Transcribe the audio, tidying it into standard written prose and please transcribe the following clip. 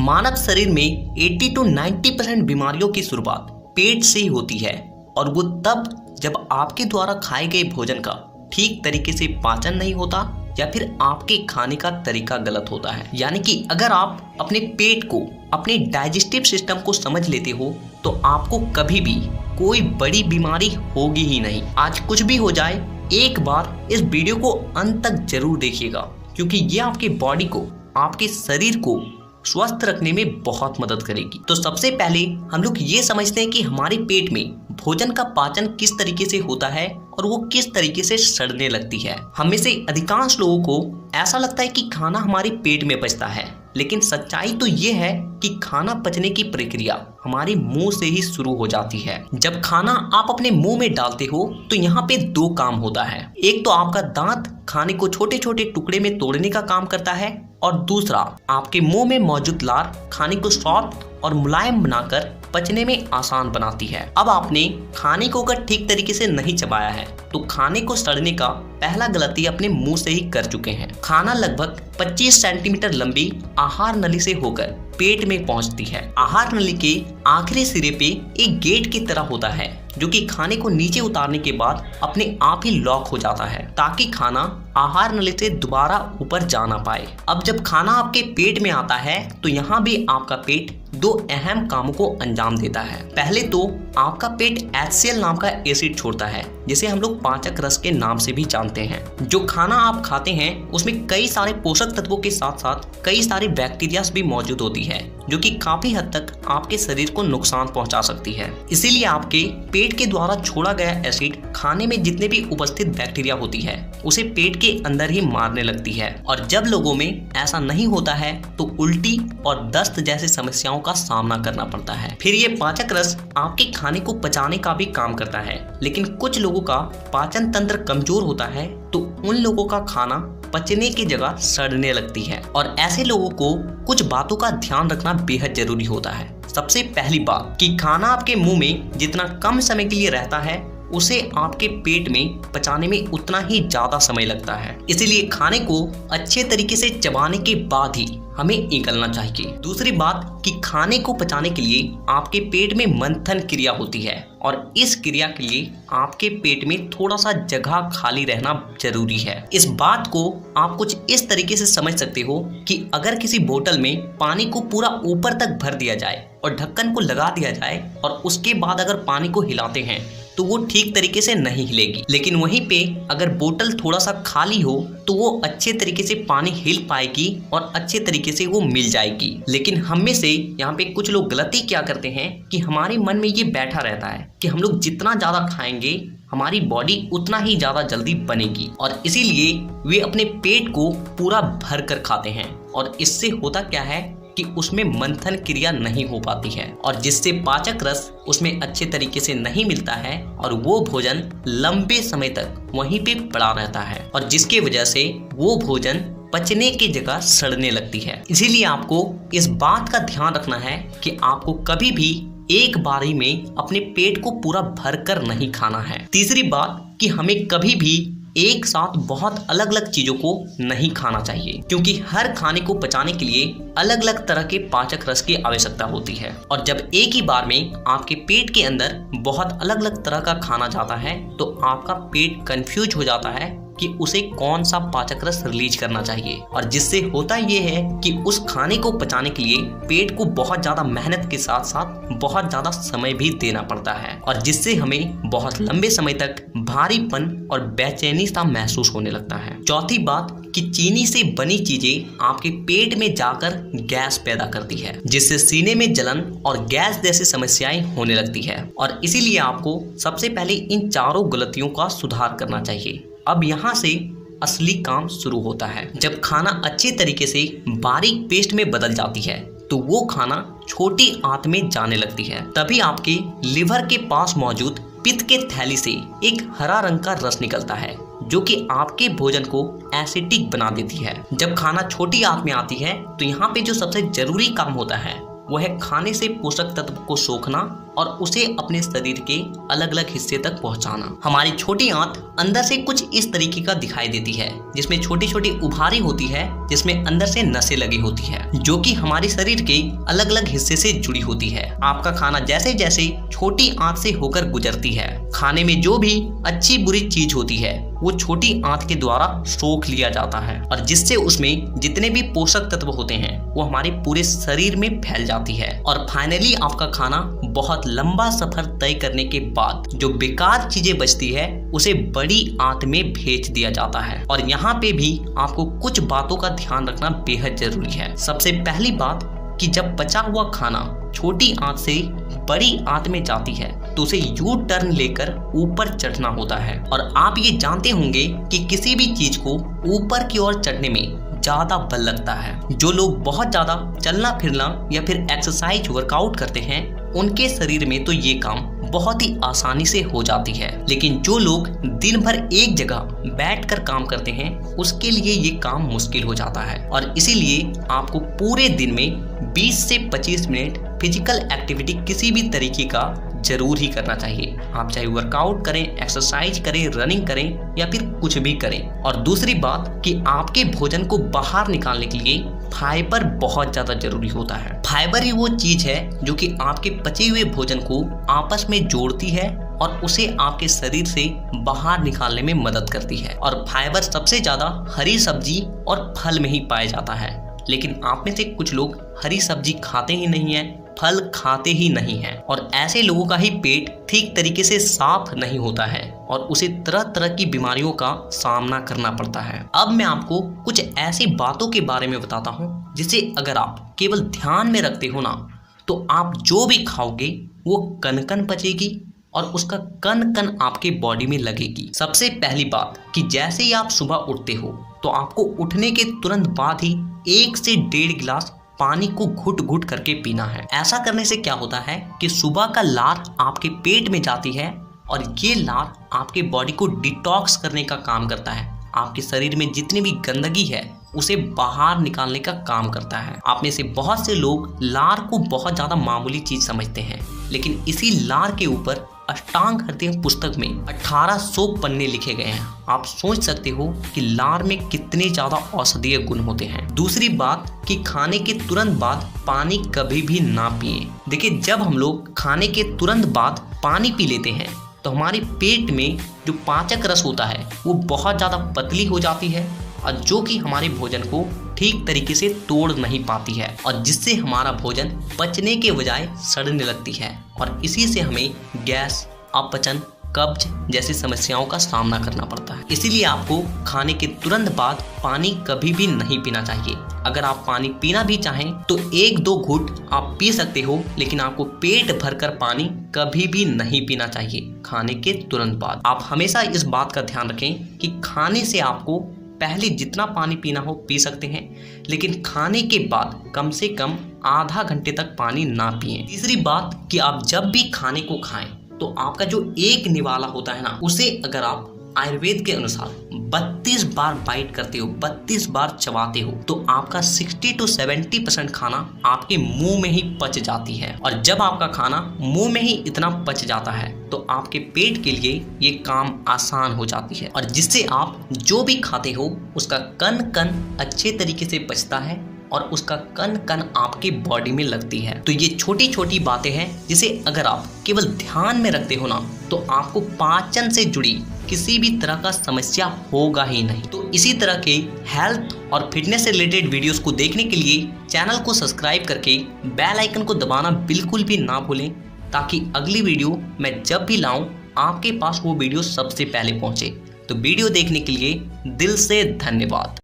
मानव शरीर में 80 to 90% बीमारियों की शुरुआत पेट से ही होती है और वो तब जब आपके द्वारा खाए गए भोजन का ठीक तरीके से पाचन नहीं होता या फिर आपके खाने का तरीका गलत होता है। यानी कि अगर आप अपने पेट को, अपने डाइजेस्टिव सिस्टम को समझ लेते हो तो आपको कभी भी कोई बड़ी बीमारी होगी ही नहीं। आज कुछ भी हो जाए, एक बार इस वीडियो को अंत तक जरूर देखिएगा, क्योंकि ये आपके बॉडी को, आपके शरीर को स्वस्थ रखने में बहुत मदद करेगी। तो सबसे पहले हम लोग ये समझते हैं कि हमारे पेट में भोजन का पाचन किस तरीके से होता है और वो किस तरीके से सड़ने लगती है। हम में से अधिकांश लोगों को ऐसा लगता है कि खाना हमारे पेट में पचता है, लेकिन सच्चाई तो ये है कि खाना पचने की प्रक्रिया हमारे मुंह से ही शुरू हो जाती है। जब खाना आप अपने मुंह में डालते हो तो यहाँ पे दो काम होता है। एक तो आपका दांत खाने को छोटे छोटे टुकड़े में तोड़ने का काम करता है और दूसरा आपके मुंह में मौजूद लार खाने को सॉफ्ट और मुलायम बनाकर पचने में आसान बनाती है। अब आपने खाने को अगर ठीक तरीके से नहीं चबाया है तो खाने को सड़ने का पहला गलती अपने मुंह से ही कर चुके हैं। खाना लगभग 25 सेंटीमीटर लंबी आहार नली से होकर पेट में पहुंचती है। आहार नली के आखिरी सिरे पे एक गेट की तरह होता है जो कि खाने को नीचे उतारने के बाद अपने आप ही लॉक हो जाता है ताकि खाना आहार नली से दोबारा ऊपर जा ना पाए। अब जब खाना आपके पेट में आता है तो यहाँ भी आपका पेट दो अहम कामों को अंजाम देता है। पहले तो आपका पेट HCl नाम का एसिड छोड़ता है, जिसे हम लोग पाचक रस के नाम से भी जानते हैं। जो खाना आप खाते हैं उसमें कई सारे पोषक तत्वों के साथ साथ कई सारे बैक्टीरियाज भी मौजूद होती है, जो कि काफी हद तक आपके शरीर को नुकसान पहुंचा सकती है। इसीलिए आपके पेट के द्वारा छोड़ा गया एसिड खाने में जितने भी उपस्थित बैक्टीरिया होती है उसे पेट के अंदर ही मारने लगती है। और जब लोगों में ऐसा नहीं होता है तो उल्टी और दस्त जैसी समस्याओं का सामना करना पड़ता है। फिर ये पाचक रस आपके खाने को पचाने का भी काम करता है, लेकिन कुछ लोगों का पाचन तंत्र कमजोर होता है तो उन लोगों का खाना पचने की जगह सड़ने लगती है। और ऐसे लोगों को कुछ बातों का ध्यान रखना बेहद जरूरी होता है। सबसे पहली बात कि खाना आपके मुंह में जितना कम समय के लिए रहता है उसे आपके पेट में पचाने में उतना ही ज्यादा समय लगता है। इसीलिए खाने को अच्छे तरीके से चबाने के बाद ही हमें निगलना चाहिए। दूसरी बात कि खाने को पचाने के लिए आपके पेट में मंथन क्रिया होती है और इस क्रिया के लिए आपके पेट में थोड़ा सा जगह खाली रहना जरूरी है। इस बात को आप कुछ इस तरीके से समझ सकते हो कि अगर किसी बोतल में पानी को पूरा ऊपर तक भर दिया जाए और ढक्कन को लगा दिया जाए और उसके बाद अगर पानी को हिलाते हैं तो वो ठीक तरीके से नहीं हिलेगी, लेकिन वहीं पे अगर बोतल थोड़ा सा खाली हो तो वो अच्छे तरीके से पानी हिल पाएगी और अच्छे तरीके से वो मिल जाएगी। लेकिन हम में से यहाँ पे कुछ लोग गलती क्या करते हैं कि हमारे मन में ये बैठा रहता है कि हम लोग जितना ज्यादा खाएंगे हमारी बॉडी उतना ही ज्यादा जल्दी बनेगी, और इसीलिए वे अपने पेट को पूरा भर कर खाते हैं। और इससे होता क्या है कि उसमें मंथन क्रिया नहीं हो पाती है और जिससे पाचक रस उसमें अच्छे तरीके से नहीं मिलता है और वो भोजन लंबे समय तक वहीं पे पड़ा रहता है और जिसकी वजह से वो भोजन पचने की जगह सड़ने लगती है। इसीलिए आपको इस बात का ध्यान रखना है कि आपको कभी भी एक बारी में अपने पेट को पूरा भर कर नहीं खाना है। तीसरी बात कि हमें कभी भी एक साथ बहुत अलग अलग चीजों को नहीं खाना चाहिए, क्योंकि हर खाने को पचाने के लिए अलग अलग तरह के पाचक रस की आवश्यकता होती है। और जब एक ही बार में आपके पेट के अंदर बहुत अलग अलग तरह का खाना जाता है तो आपका पेट कंफ्यूज हो जाता है कि उसे कौन सा पाचक रस रिलीज करना चाहिए, और जिससे होता ये है कि उस खाने को पचाने के लिए पेट को बहुत ज्यादा मेहनत के साथ साथ बहुत ज्यादा समय भी देना पड़ता है, और जिससे हमें बहुत लंबे समय तक भारीपन और बेचैनी सा महसूस होने लगता है। चौथी बात कि चीनी से बनी चीजें आपके पेट में जाकर गैस पैदा करती है, जिससे सीने में जलन और गैस जैसी समस्याएं होने लगती है। और इसीलिए आपको सबसे पहले इन चारों गलतियों का सुधार करना चाहिए। अब यहाँ से असली काम शुरू होता है। जब खाना अच्छे तरीके से बारीक पेस्ट में बदल जाती है तो वो खाना छोटी आंत में जाने लगती है। तभी आपके लिवर के पास मौजूद पित्त के थैली से एक हरा रंग का रस निकलता है जो कि आपके भोजन को एसिडिक बना देती है। जब खाना छोटी आंत में आती है तो यहाँ पे जो सबसे जरूरी काम होता है वो है खाने से पोषक तत्व को सोखना और उसे अपने शरीर के अलग अलग हिस्से तक पहुंचाना। हमारी छोटी आंत अंदर से कुछ इस तरीके का दिखाई देती है, जिसमें छोटी छोटी उभारी होती है, जिसमें अंदर से नसें लगी होती है, जो कि हमारे शरीर के अलग अलग हिस्से से जुड़ी होती है। आपका खाना जैसे जैसे छोटी आंत से होकर गुजरती है, खाने में जो भी अच्छी बुरी चीज होती है वो छोटी आंत के द्वारा सोख लिया जाता है, और जिससे उसमें जितने भी पोषक तत्व होते हैं वो हमारे पूरे शरीर में फैल जाती है। और फाइनली आपका खाना बहुत लंबा सफर तय करने के बाद जो बेकार चीजें बचती है उसे बड़ी आंत में भेज दिया जाता है। और यहाँ पे भी आपको कुछ बातों का ध्यान रखना बेहद जरूरी है। सबसे पहली बात कि जब बचा हुआ खाना छोटी आंत से बड़ी आंत में जाती है तो उसे यू टर्न लेकर ऊपर चढ़ना होता है। और आप ये जानते होंगे कि किसी भी चीज को ऊपर की ओर चढ़ने में ज्यादा बल लगता है। जो लोग बहुत ज्यादा चलना फिरना या फिर एक्सरसाइज वर्कआउट करते हैं उनके शरीर में तो ये काम बहुत ही आसानी से हो जाती है, लेकिन जो लोग दिन भर एक जगह बैठकर काम करते हैं उसके लिए ये काम मुश्किल हो जाता है। और इसीलिए आपको पूरे दिन में 20 से 25 मिनट फिजिकल एक्टिविटी किसी भी तरीके का जरूर ही करना चाहिए। आप चाहे वर्कआउट करें, एक्सरसाइज करें, रनिंग करें या फिर कुछ भी करें। और दूसरी बात कि आपके भोजन को बाहर निकालने के लिए फाइबर बहुत ज्यादा जरूरी होता है। फाइबर ही वो चीज है जो कि आपके पचे हुए भोजन को आपस में जोड़ती है और उसे आपके शरीर से बाहर निकालने में मदद करती है। और फाइबर सबसे ज्यादा हरी सब्जी और फल में ही पाया जाता है, लेकिन आप में से कुछ लोग हरी सब्जी खाते ही नहीं है, फल खाते ही नहीं है, और ऐसे लोगों का ही पेट ठीक तरीके से साफ नहीं होता है और उसे तरह तरह की बीमारियों का सामना करना पड़ता है। अब मैं आपको कुछ ऐसी बातों के बारे में बताता हूँ जिसे अगर आप केवल ध्यान में रखते हो ना तो आप जो भी खाओगे वो कन कन पचेगी और उसका कन कन आपके बॉडी में लगेगी। सबसे पहली बात कि जैसे ही आप सुबह उठते हो तो आपको उठने के तुरंत बाद ही 1 से 1.5 गिलास पानी को घुट घुट करके पीना है। ऐसा करने से क्या होता है कि सुबह का लार आपके पेट में जाती है और ये लार आपके बॉडी को डिटॉक्स करने का काम करता है। आपके शरीर में जितनी भी गंदगी है उसे बाहर निकालने का काम करता है। आप में से बहुत से लोग लार को बहुत ज्यादा मामूली चीज समझते हैं, लेकिन इसी लार के ऊपर अष्टांग हृदय पुस्तक में 1800 पन्ने लिखे गए हैं। आप सोच सकते हो कि लार में कितने ज्यादा औषधीय गुण होते हैं। दूसरी बात कि खाने के तुरंत बाद पानी कभी भी ना पिए। देखिए, जब हम लोग खाने के तुरंत बाद पानी पी लेते हैं तो हमारे पेट में जो पाचक रस होता है वो बहुत ज़्यादा पतली हो जाती है और जो कि हमारे भोजन को ठीक तरीके से तोड़ नहीं पाती है, और जिससे हमारा भोजन पचने के बजाय सड़ने लगती है और इसी से हमें गैस, अपचन, कब्ज जैसी समस्याओं का सामना करना पड़ता है। इसीलिए आपको खाने के तुरंत बाद पानी कभी भी नहीं पीना चाहिए। अगर आप पानी पीना भी चाहें तो 1-2 घूंट आप पी सकते हो, लेकिन आपको पेट भरकर पानी कभी भी नहीं पीना चाहिए खाने के तुरंत बाद। आप हमेशा इस बात का ध्यान रखें कि खाने से आपको पहले जितना पानी पीना हो पी सकते हैं, लेकिन खाने के बाद कम से कम आधा घंटे तक पानी ना पिएं। तीसरी बात कि आप जब भी खाने को खाएं तो आपका जो एक निवाला होता है ना, उसे अगर आप आयुर्वेद के अनुसार 32 बार बाइट करते हो, 32 बार चबाते हो, तो आपका 60 to 70% खाना आपके मुंह में ही पच जाती है। और जब आपका खाना मुंह में ही इतना पच जाता है तो आपके पेट के लिए ये काम आसान हो जाती है, और जिससे आप जो भी खाते हो उसका कण कण अच्छे तरीके से पचता है और उसका कण कण आपके बॉडी में लगती है। तो ये छोटी छोटी बातें हैं जिसे अगर आप केवल ध्यान में रखते हो ना तो आपको पाचन से जुड़ी किसी भी तरह का समस्या होगा ही नहीं। तो इसी तरह के हेल्थ और फिटनेस से रिलेटेड वीडियोस को देखने के लिए चैनल को सब्सक्राइब करके बेल आइकन को दबाना बिल्कुल भी ना भूलें, ताकि अगली वीडियो मैं जब भी लाऊं आपके पास वो वीडियो सबसे पहले पहुंचे। तो वीडियो देखने के लिए दिल से धन्यवाद।